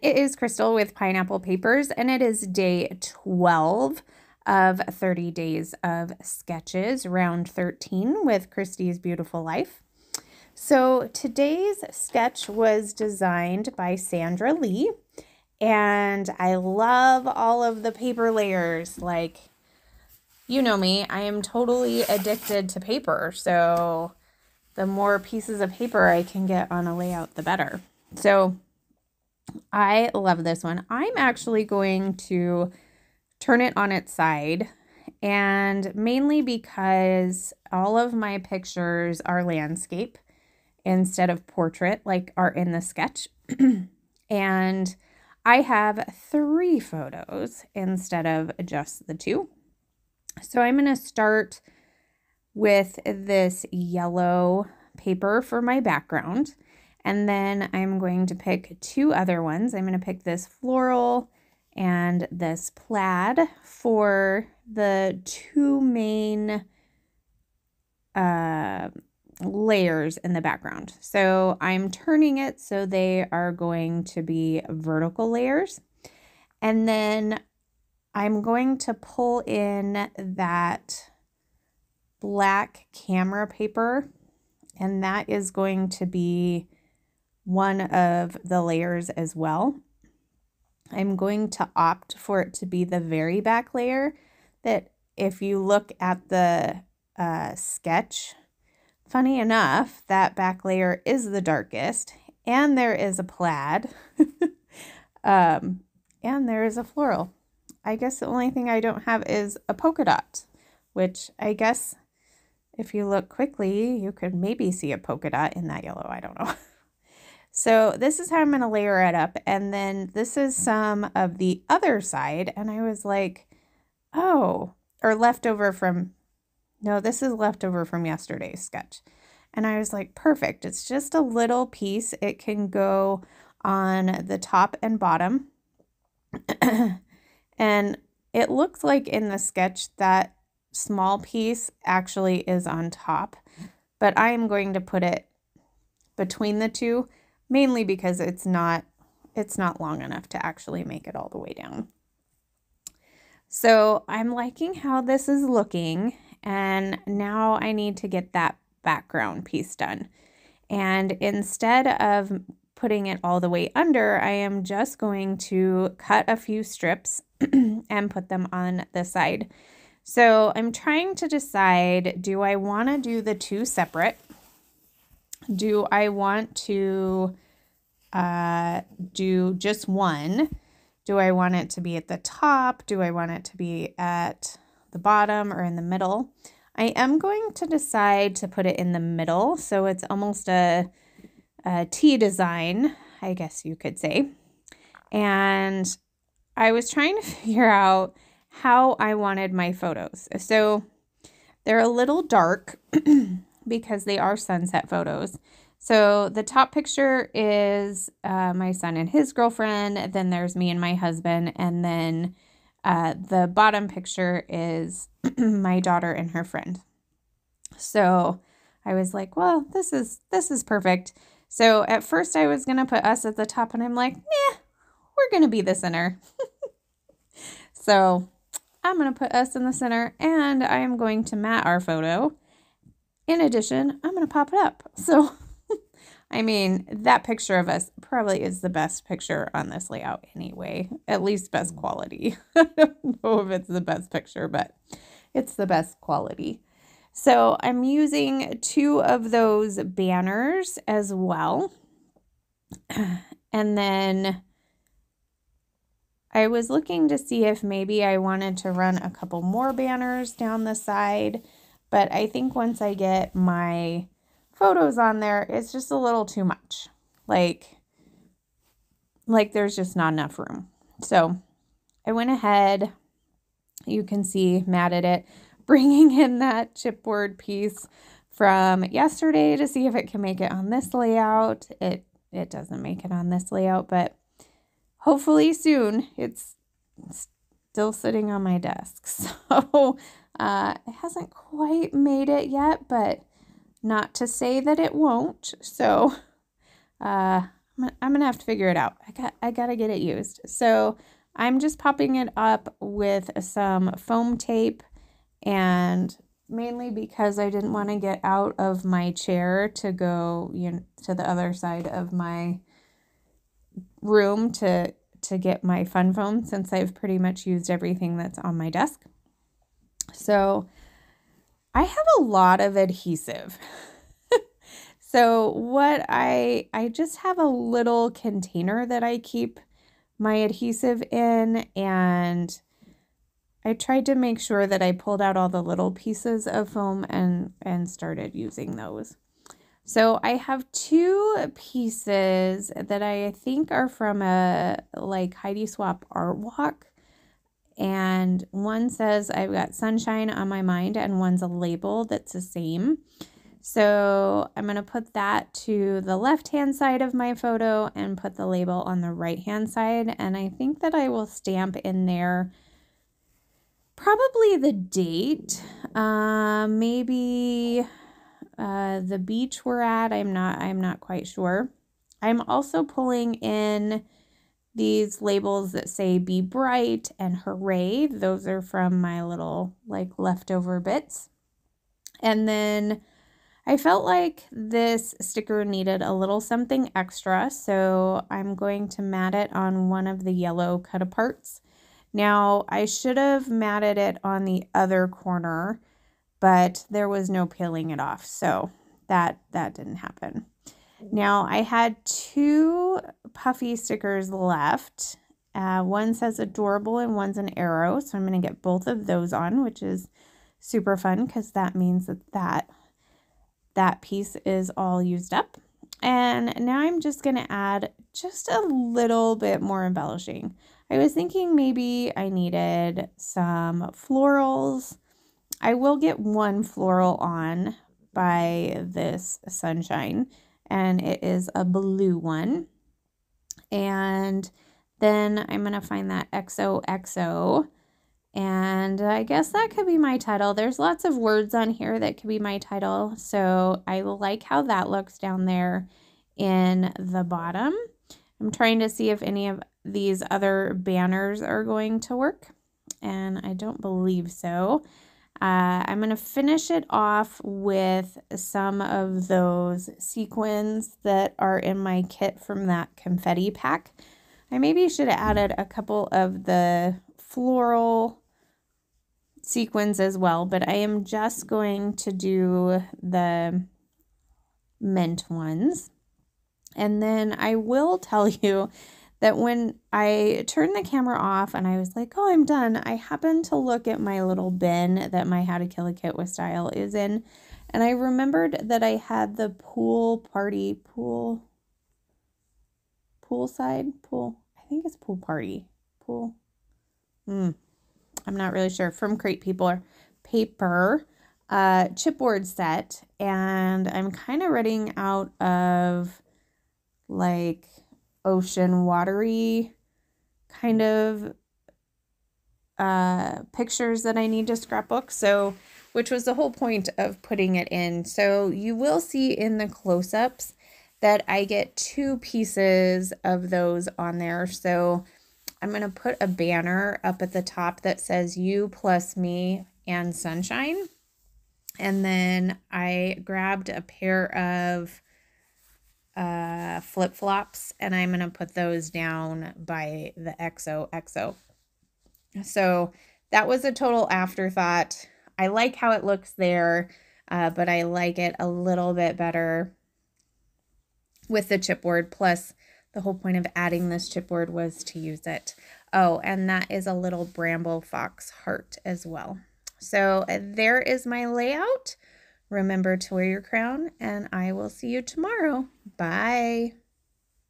It is Crystal with Pineapple Papers, and it is day 12 of 30 days of sketches, round 13 with Christy's Beautiful Life. So today's sketch was designed by Sandra Lee, and I love all of the paper layers. Like, you know me, I am totally addicted to paper, so the more pieces of paper I can get on a layout, the better. So I love this one. I'm actually going to turn it on its side, and mainly because all of my pictures are landscape instead of portrait like are in the sketch. And I have 3 photos instead of just the 2. So I'm going to start with this yellow paper for my background. And then I'm going to pick 2 other ones. I'm going to pick this floral and this plaid for the 2 main layers in the background. So I'm turning it so they are going to be vertical layers. And then I'm going to pull in that black camera paper, and that is going to be one of the layers as well. I'm going to opt for it to be the very back layer, that if you look at the sketch, funny enough, that back layer is the darkest, and there is a plaid, and there is a floral. I guess the only thing I don't have is a polka dot, which I guess if you look quickly, you could maybe see a polka dot in that yellow. I don't know. So this is how I'm going to layer it up. And then this is some of the other side. And I was like, oh, or leftover from, no, this is leftover from yesterday's sketch. And I was like, perfect. It's just a little piece. It can go on the top and bottom. And it looks like in the sketch that small piece actually is on top, but I am going to put it between the 2, mainly because it's not long enough to actually make it all the way down. So I'm liking how this is looking, and now I need to get that background piece done. And instead of putting it all the way under, I am just going to cut a few strips and put them on the side. So I'm trying to decide, do I want to do the 2 separate? Do I want to do just one? Do I want it to be at the top? Do I want it to be at the bottom or in the middle? I am going to decide to put it in the middle, so it's almost a T design, I guess you could say. And I was trying to figure out how I wanted my photos. So they're a little dark because they are sunset photos. So the top picture is my son and his girlfriend. Then there's me and my husband. And then the bottom picture is my daughter and her friend. So I was like, well, this is perfect. So at first I was going to put us at the top, and I'm like, nah, we're going to be the center. So I'm going to put us in the center, and I am going to mat our photo. In addition, I'm going to pop it up. So, I mean, that picture of us probably is the best picture on this layout anyway, at least best quality. I don't know if it's the best picture, but it's the best quality. So I'm using 2 of those banners as well. And then I was looking to see if maybe I wanted to run a couple more banners down the side, but I think once I get my photos on there, it's just a little too much. Like there's just not enough room. So I went ahead, you can see, matted it, bringing in that chipboard piece from yesterday to see if it can make it on this layout. It doesn't make it on this layout, but hopefully soon. It's still sitting on my desk. So it hasn't quite made it yet, but not to say that it won't. So I'm gonna have to figure it out. I gotta get it used. So I'm just popping it up with some foam tape, and mainly because I didn't want to get out of my chair to go, to the other side of my room to get my fun foam, since I've pretty much used everything that's on my desk. So I have a lot of adhesive. So what I just have a little container that I keep my adhesive in, and I tried to make sure that I pulled out all the little pieces of foam and started using those. So I have 2 pieces that I think are from a Heidi Swapp art walk. And one says I've got sunshine on my mind, and one's a label that's the same. So I'm going to put that to the left-hand side of my photo and put the label on the right-hand side. And I think that I will stamp in there probably the date, maybe the beach we're at. I'm not quite sure. I'm also pulling in these labels that say Be Bright and Hooray. Those are from my little leftover bits. And then I felt like this sticker needed a little something extra, so I'm going to mat it on one of the yellow cut-aparts. Now, I should have matted it on the other corner, but there was no peeling it off, so that didn't happen. Now, I had 2 puffy stickers left. One says adorable and one's an arrow, so I'm going to get both of those on, which is super fun because that means that piece is all used up. And now I'm just going to add just a little bit more embellishing. I was thinking maybe I needed some florals. I will get one floral on by this sunshine, and it is a blue one. And then I'm going to find that XOXO. And I guess that could be my title. There's lots of words on here that could be my title. So I like how that looks down there in the bottom. I'm trying to see if any of these other banners are going to work. And I don't believe so. I'm going to finish it off with some of those sequins that are in my kit from that confetti pack. I maybe should have added a couple of the floral sequins as well, but I am just going to do the mint ones. And then I will tell you that when I turned the camera off and I was like, oh, I'm done, I happened to look at my little bin that my How to Kill a Kit with Style is in, and I remembered that I had the poolside, I think it's pool party, I'm not really sure, from Crate Paper chipboard set, and I'm kind of running out of ocean watery kind of pictures that I need to scrapbook, so which was the whole point of putting it in. So you will see in the close-ups that I get 2 pieces of those on there. So I'm going to put a banner up at the top that says you plus me and sunshine. And then I grabbed a pair of flip-flops, and I'm going to put those down by the XOXO. So that was a total afterthought. I like how it looks there, but I like it a little bit better with the chipboard. Plus, the whole point of adding this chipboard was to use it. Oh, and that is a little Bramble Fox heart as well. So there is my layout. Remember to wear your crown, and I will see you tomorrow. Bye.